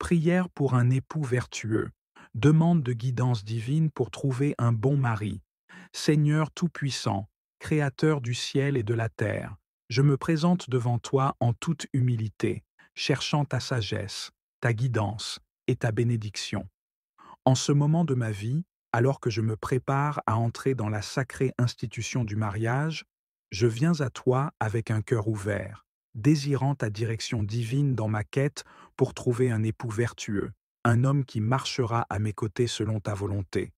Prière pour un époux vertueux. Demande de guidance divine pour trouver un bon mari. Seigneur Tout-Puissant, Créateur du ciel et de la terre, je me présente devant toi en toute humilité, cherchant ta sagesse, ta guidance et ta bénédiction. En ce moment de ma vie, alors que je me prépare à entrer dans la sacrée institution du mariage, je viens à toi avec un cœur ouvert, désirant ta direction divine dans ma quête pour trouver un époux vertueux, un homme qui marchera à mes côtés selon ta volonté.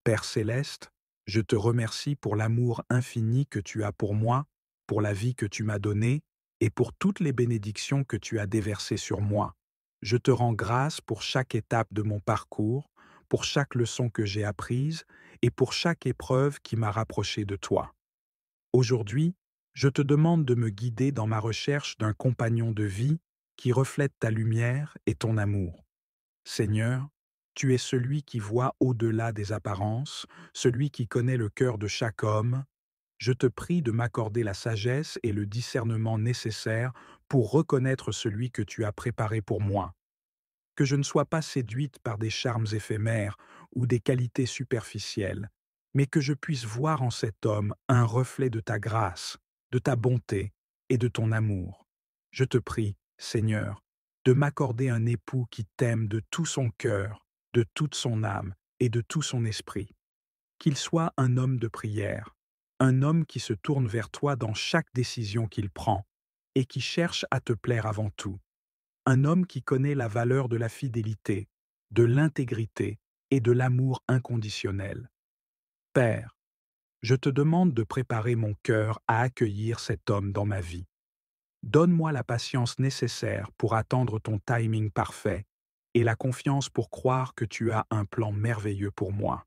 Père céleste, je te remercie pour l'amour infini que tu as pour moi, pour la vie que tu m'as donnée et pour toutes les bénédictions que tu as déversées sur moi. Je te rends grâce pour chaque étape de mon parcours, pour chaque leçon que j'ai apprise et pour chaque épreuve qui m'a rapproché de toi. Aujourd'hui, je te demande de me guider dans ma recherche d'un compagnon de vie qui reflète ta lumière et ton amour. Seigneur, tu es celui qui voit au-delà des apparences, celui qui connaît le cœur de chaque homme. Je te prie de m'accorder la sagesse et le discernement nécessaires pour reconnaître celui que tu as préparé pour moi. Que je ne sois pas séduite par des charmes éphémères ou des qualités superficielles, mais que je puisse voir en cet homme un reflet de ta grâce, de ta bonté et de ton amour. Je te prie, Seigneur, de m'accorder un époux qui t'aime de tout son cœur, de toute son âme et de tout son esprit. Qu'il soit un homme de prière, un homme qui se tourne vers toi dans chaque décision qu'il prend et qui cherche à te plaire avant tout, un homme qui connaît la valeur de la fidélité, de l'intégrité et de l'amour inconditionnel. Père, je te demande de préparer mon cœur à accueillir cet homme dans ma vie. Donne-moi la patience nécessaire pour attendre ton timing parfait et la confiance pour croire que tu as un plan merveilleux pour moi.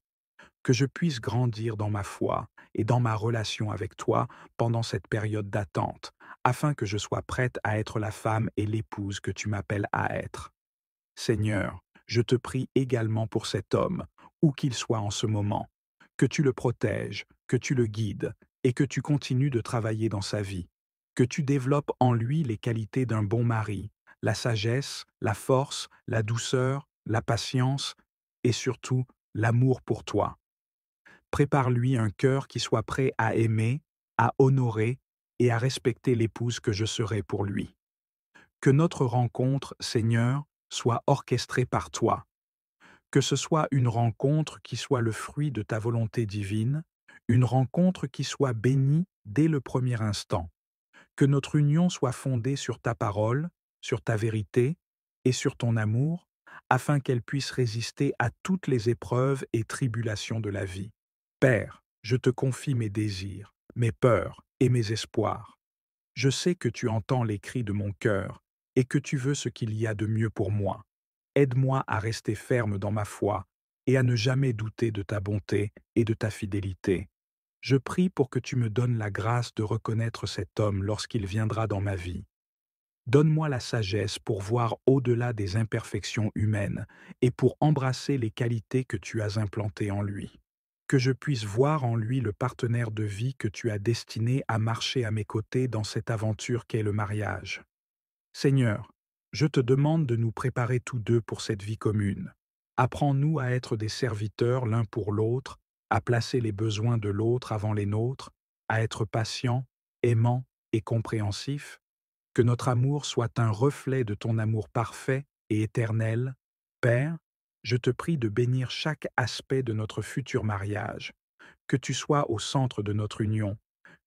Que je puisse grandir dans ma foi et dans ma relation avec toi pendant cette période d'attente, afin que je sois prête à être la femme et l'épouse que tu m'appelles à être. Seigneur, je te prie également pour cet homme, où qu'il soit en ce moment, que tu le protèges, que tu le guides et que tu continues de travailler dans sa vie, que tu développes en lui les qualités d'un bon mari, la sagesse, la force, la douceur, la patience et surtout l'amour pour toi. Prépare-lui un cœur qui soit prêt à aimer, à honorer et à respecter l'épouse que je serai pour lui. Que notre rencontre, Seigneur, soit orchestrée par toi, que ce soit une rencontre qui soit le fruit de ta volonté divine, une rencontre qui soit bénie dès le premier instant, que notre union soit fondée sur ta parole, sur ta vérité et sur ton amour, afin qu'elle puisse résister à toutes les épreuves et tribulations de la vie. Père, je te confie mes désirs, mes peurs et mes espoirs. Je sais que tu entends les cris de mon cœur et que tu veux ce qu'il y a de mieux pour moi. Aide-moi à rester ferme dans ma foi et à ne jamais douter de ta bonté et de ta fidélité. Je prie pour que tu me donnes la grâce de reconnaître cet homme lorsqu'il viendra dans ma vie. Donne-moi la sagesse pour voir au-delà des imperfections humaines et pour embrasser les qualités que tu as implantées en lui. Que je puisse voir en lui le partenaire de vie que tu as destiné à marcher à mes côtés dans cette aventure qu'est le mariage. Seigneur, je te demande de nous préparer tous deux pour cette vie commune. Apprends-nous à être des serviteurs l'un pour l'autre, à placer les besoins de l'autre avant les nôtres, à être patients, aimants et compréhensifs. Que notre amour soit un reflet de ton amour parfait et éternel. Père, je te prie de bénir chaque aspect de notre futur mariage, que tu sois au centre de notre union,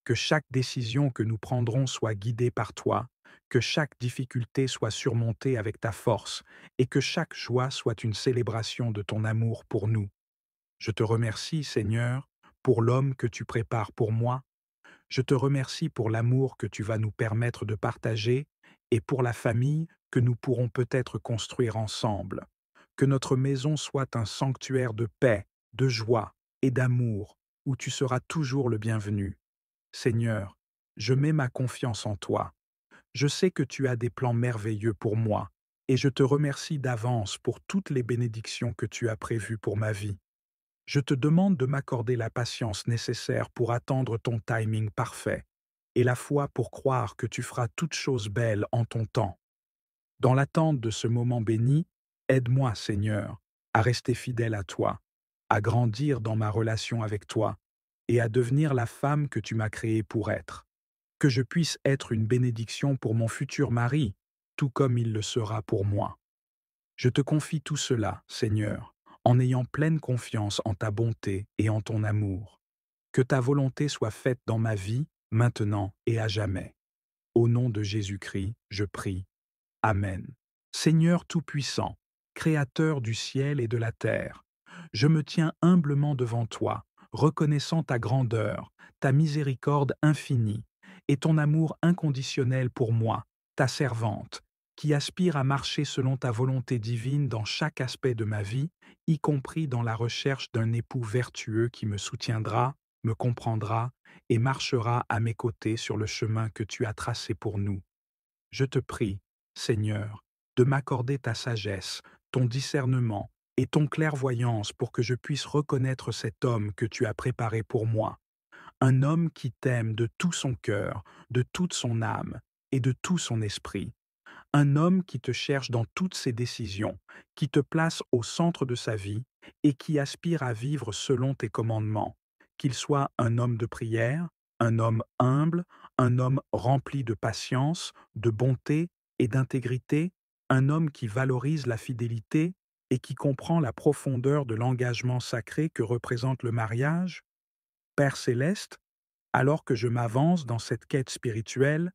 que chaque décision que nous prendrons soit guidée par toi, que chaque difficulté soit surmontée avec ta force, et que chaque joie soit une célébration de ton amour pour nous. Je te remercie, Seigneur, pour l'homme que tu prépares pour moi. Je te remercie pour l'amour que tu vas nous permettre de partager et pour la famille que nous pourrons peut-être construire ensemble. Que notre maison soit un sanctuaire de paix, de joie et d'amour, où tu seras toujours le bienvenu. Seigneur, je mets ma confiance en toi. Je sais que tu as des plans merveilleux pour moi, et je te remercie d'avance pour toutes les bénédictions que tu as prévues pour ma vie. Je te demande de m'accorder la patience nécessaire pour attendre ton timing parfait, et la foi pour croire que tu feras toutes choses belles en ton temps. Dans l'attente de ce moment béni, Aide-moi, Seigneur, à rester fidèle à toi, à grandir dans ma relation avec toi et à devenir la femme que tu m'as créée pour être. Que je puisse être une bénédiction pour mon futur mari, tout comme il le sera pour moi. Je te confie tout cela, Seigneur, en ayant pleine confiance en ta bonté et en ton amour. Que ta volonté soit faite dans ma vie, maintenant et à jamais. Au nom de Jésus-Christ, je prie. Amen. Seigneur Tout-Puissant, Créateur du ciel et de la terre, je me tiens humblement devant toi, reconnaissant ta grandeur, ta miséricorde infinie et ton amour inconditionnel pour moi, ta servante, qui aspire à marcher selon ta volonté divine dans chaque aspect de ma vie, y compris dans la recherche d'un époux vertueux qui me soutiendra, me comprendra et marchera à mes côtés sur le chemin que tu as tracé pour nous. Je te prie, Seigneur, de m'accorder ta sagesse, ton discernement et ton clairvoyance pour que je puisse reconnaître cet homme que tu as préparé pour moi, un homme qui t'aime de tout son cœur, de toute son âme et de tout son esprit, un homme qui te cherche dans toutes ses décisions, qui te place au centre de sa vie et qui aspire à vivre selon tes commandements, qu'il soit un homme de prière, un homme humble, un homme rempli de patience, de bonté et d'intégrité, un homme qui valorise la fidélité et qui comprend la profondeur de l'engagement sacré que représente le mariage. Père céleste, alors que je m'avance dans cette quête spirituelle,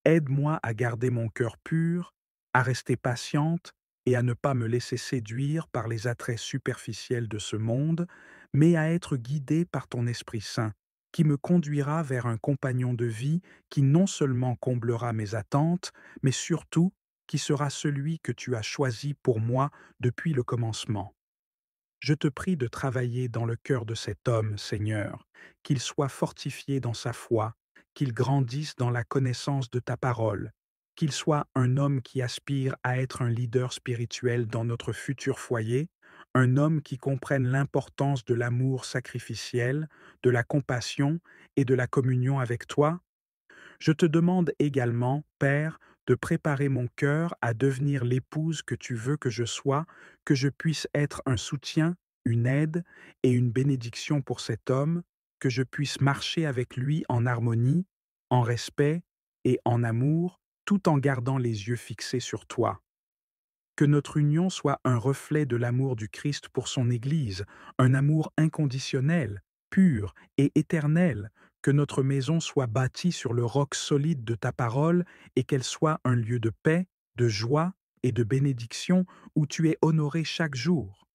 aide-moi à garder mon cœur pur, à rester patiente et à ne pas me laisser séduire par les attraits superficiels de ce monde, mais à être guidée par ton Esprit Saint, qui me conduira vers un compagnon de vie qui non seulement comblera mes attentes, mais surtout qui sera celui que tu as choisi pour moi depuis le commencement. Je te prie de travailler dans le cœur de cet homme, Seigneur, qu'il soit fortifié dans sa foi, qu'il grandisse dans la connaissance de ta parole, qu'il soit un homme qui aspire à être un leader spirituel dans notre futur foyer, un homme qui comprenne l'importance de l'amour sacrificiel, de la compassion et de la communion avec toi. Je te demande également, Père, de préparer mon cœur à devenir l'épouse que tu veux que je sois, que je puisse être un soutien, une aide et une bénédiction pour cet homme, que je puisse marcher avec lui en harmonie, en respect et en amour, tout en gardant les yeux fixés sur toi. Que notre union soit un reflet de l'amour du Christ pour son Église, un amour inconditionnel, pur et éternel, que notre maison soit bâtie sur le roc solide de ta parole et qu'elle soit un lieu de paix, de joie et de bénédiction où tu es honoré chaque jour.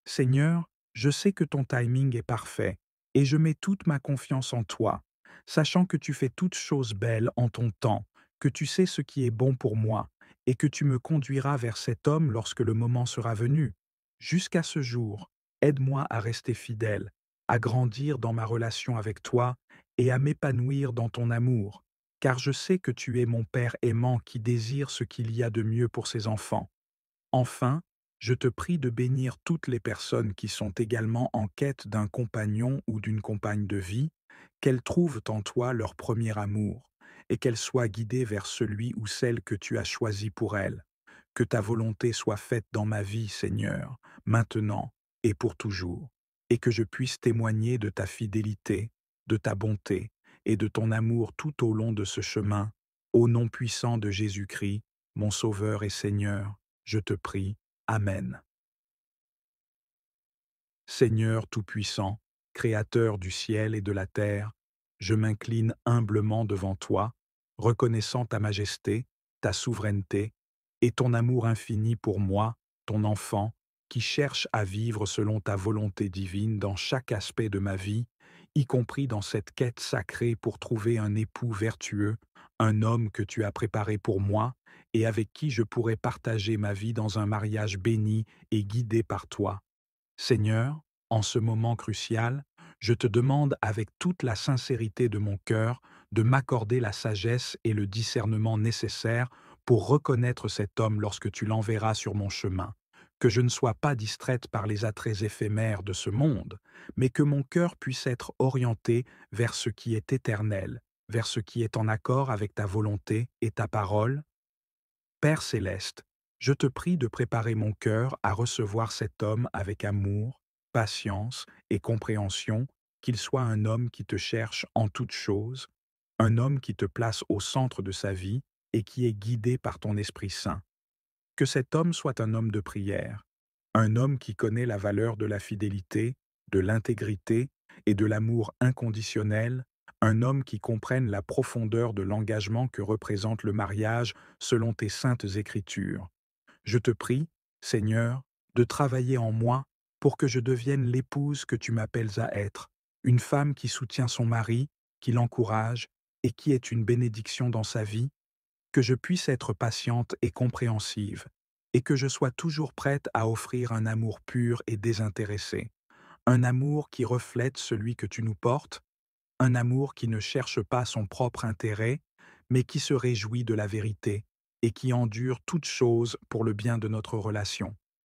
Seigneur, je sais que ton timing est parfait et je mets toute ma confiance en toi, sachant que tu fais toutes choses belles en ton temps, que tu sais ce qui est bon pour moi et que tu me conduiras vers cet homme lorsque le moment sera venu. Jusqu'à ce jour, aide-moi à rester fidèle, à grandir dans ma relation avec toi et à m'épanouir dans ton amour, car je sais que tu es mon Père aimant qui désire ce qu'il y a de mieux pour ses enfants. Enfin, je te prie de bénir toutes les personnes qui sont également en quête d'un compagnon ou d'une compagne de vie, qu'elles trouvent en toi leur premier amour, et qu'elles soient guidées vers celui ou celle que tu as choisi pour elles. Que ta volonté soit faite dans ma vie, Seigneur, maintenant et pour toujours, et que je puisse témoigner de ta fidélité, de ta bonté et de ton amour tout au long de ce chemin, au nom puissant de Jésus-Christ, mon Sauveur et Seigneur. Je te prie. Amen. Seigneur Tout-Puissant, Créateur du ciel et de la terre, je m'incline humblement devant toi, reconnaissant ta majesté, ta souveraineté et ton amour infini pour moi, ton enfant, qui cherche à vivre selon ta volonté divine dans chaque aspect de ma vie, y compris dans cette quête sacrée pour trouver un époux vertueux, un homme que tu as préparé pour moi et avec qui je pourrai partager ma vie dans un mariage béni et guidé par toi. Seigneur, en ce moment crucial, je te demande avec toute la sincérité de mon cœur de m'accorder la sagesse et le discernement nécessaires pour reconnaître cet homme lorsque tu l'enverras sur mon chemin, que je ne sois pas distraite par les attraits éphémères de ce monde, mais que mon cœur puisse être orienté vers ce qui est éternel, vers ce qui est en accord avec ta volonté et ta parole. Père céleste, Je te prie de préparer mon cœur à recevoir cet homme avec amour, patience et compréhension, qu'il soit un homme qui te cherche en toutes choses, un homme qui te place au centre de sa vie et qui est guidé par ton Esprit Saint. Que cet homme soit un homme de prière, un homme qui connaît la valeur de la fidélité, de l'intégrité et de l'amour inconditionnel, un homme qui comprenne la profondeur de l'engagement que représente le mariage selon tes saintes Écritures. Je te prie, Seigneur, de travailler en moi pour que je devienne l'épouse que tu m'appelles à être, une femme qui soutient son mari, qui l'encourage et qui est une bénédiction dans sa vie, que je puisse être patiente et compréhensive, et que je sois toujours prête à offrir un amour pur et désintéressé, un amour qui reflète celui que tu nous portes, un amour qui ne cherche pas son propre intérêt, mais qui se réjouit de la vérité et qui endure toute chose pour le bien de notre relation.